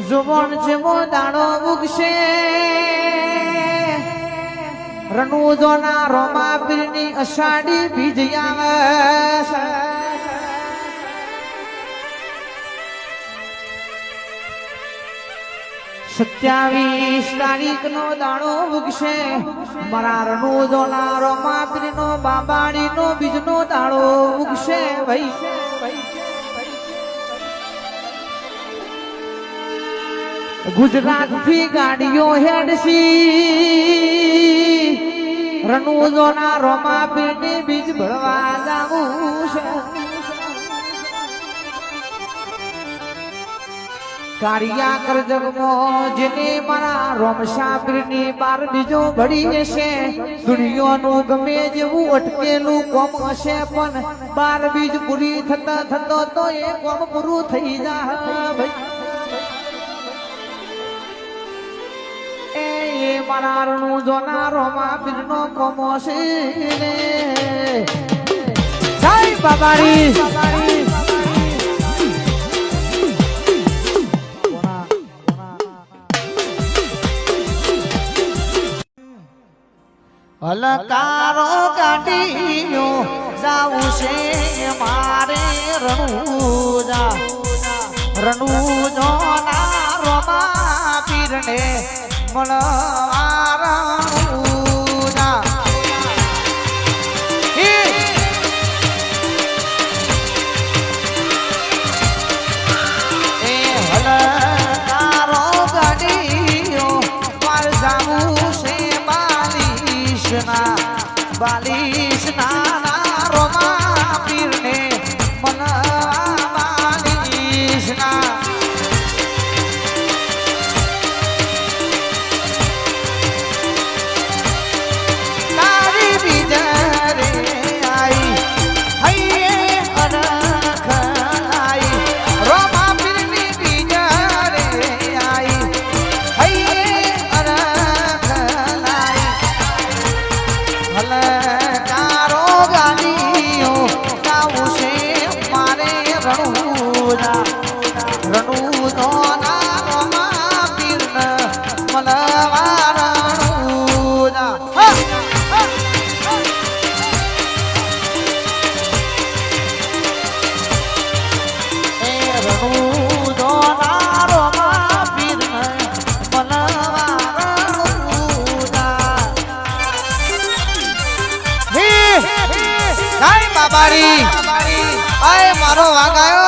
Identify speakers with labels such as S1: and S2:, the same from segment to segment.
S1: जुबन जेवो दाणो उगशे रनुजोना रोमा पीरनी अषाढ़ी बीज आवे सत्यावीस तारीख नो दाणो उगशे मारा रनुजोना रोमा पीरनो बाबाड़ी नो बीज नो दाणो उगशे भाई गुजरात की गाड़ियों हेडसी रनुजोना रोमा पीरनी बीज भरवा जाऊं कारिया कर जगमो जिने मारा रोमशा पीरनी बार बीजो भड़ी हशे दुनिया नु गमे जेवू अटकेलू कोम हशे पण बार बीज पूरी थता थतो तो ए कोम पूरू थई जा भाई ए मारा रनुजोना रोमा पीरनो कोमो छे जय बाबारी हलकारो गाड़ियो जाऊ से मारे रनुजा रनुजोना रोमा पीरने मलवारा रनुजा ए हलकारो गाड़ियो मार जाऊ से बालिश नाना रोमा पीरने मन बालिश ना तारी बिजरे आई हैये अनख आई रोमा पीरनी बिजरे आई हैये अनख आई हलकारो गालियो गाऊ से मारे रनुजा रनुजोना रोमा पीरन मलवारा रनुजा ए रनुजोना रोमा पीरन मलवारा रनुजा जय बाबारी आए मारो वागायो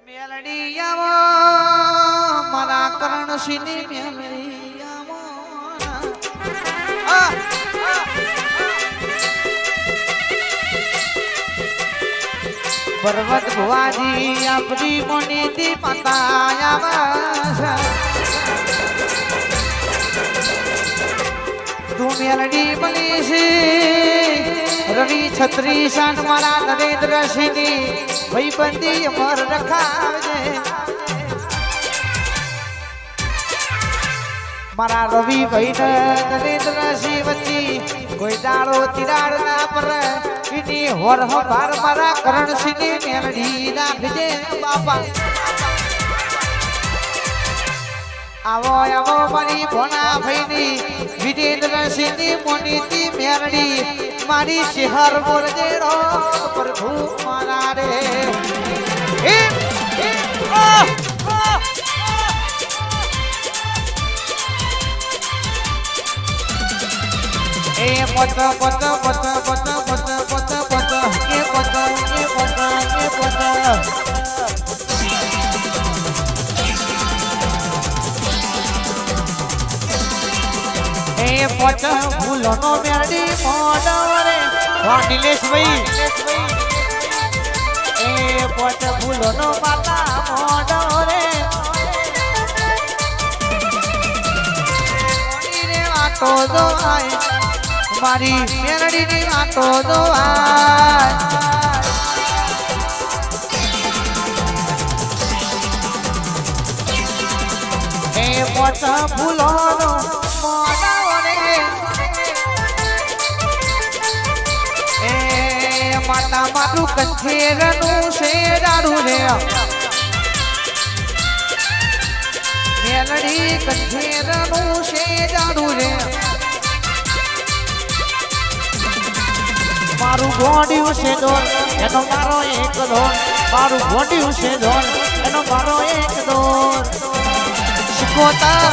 S1: मेलडियामो मना करण सिनी मेलडियामो पर्वत भुवाजी अपनी मोनीति पताया तू मेलडी मनीषी रवि छत्री सान मारा नरेंद्र सिंह भाई बंदी अमर रखा मारा रवि भाई नरेंद्र सिंह बच्ची कोई दाड़ो तिराड़ ना पर इनी होर हो बार मारा करण सिनी मेलडी नाखजे बापा आवो आवो मारी भोना भईनी विजेंद्र सिनी मोनीति मेलडी मारी शहर बोलजेरो प्रभु मारा रे ए पत पत पत पत पत पत पत के पत के पत के पत ए पत भूलोनो मेरडी मोडवरे वाडिलेश भाई ए पत भूलोनो माता मोडवरे रे वाटो दो आए मारी मेलडी नी वाटो दो आए ए पत भूलोनो મોડાઓ રે એ માતા મારું કંઠેરનું શેરાડું રે મેલડી કંઠેરનું શેરાડું રે મારું ગોડિયું છે દોન એનો મારો એક દોન મારું ગોડિયું છે દોન એનો મારો એક દોન શિકોતર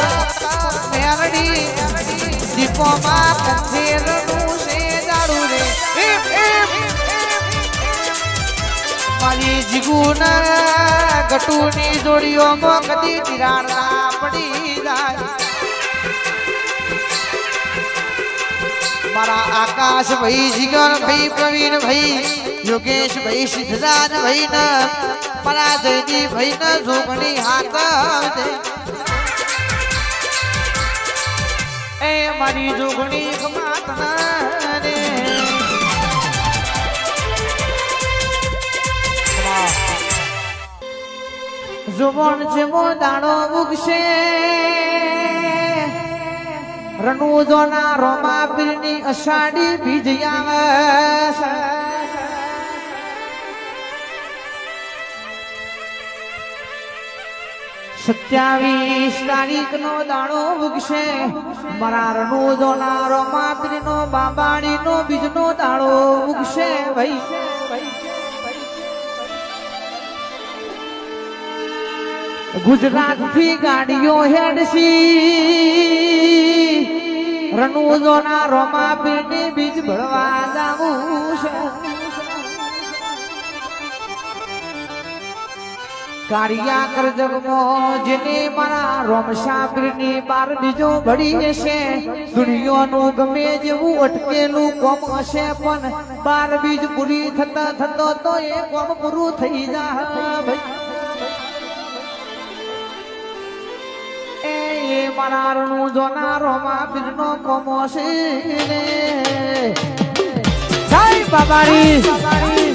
S1: મેરડી દીપોમાં કંઠેરનું છે દાડું રે મારી જીગુના ગટુની જોડીઓમાં કદી તિરાડ ના પડી જાય મારા આકાશ ભાઈ જીગર ભાઈ પ્રવીણ ભાઈ યોગેશ ભાઈ સિદ્ધરાજ ભાઈ ને મારા જયદી ભાઈ ને જોગણી હાથ દે એ મારી જોગણી ખમાત રે જુમણ જેવો દાડો ઉગશે રણુજોના રોમા પીરની અષાઢી બીજ આવે 27 તારીખનો દાડો ઉગશે મારા રણુજોના રોમા પીરનો બાબાડીનો બીજનો દાડો ઉગશે ભાઈ ગુજરાત થી ગાડીઓ હેડસી રણુજોના રોમા પીરની બીજ ભરવા જાવું છે કાળિયા કર જગમો જેને મારા રોમશા પીરની બાર બીજો ભળી છે દુનિયાનું ગમે જેવું અટકેલું કોમ હશે પણ બાર બીજ પૂરી થતા થતો તો એ કોમ પૂરું થઈ જાય ભાઈ મારા રણુજોના રોમા પીરનો કોમો છે જય બાબારી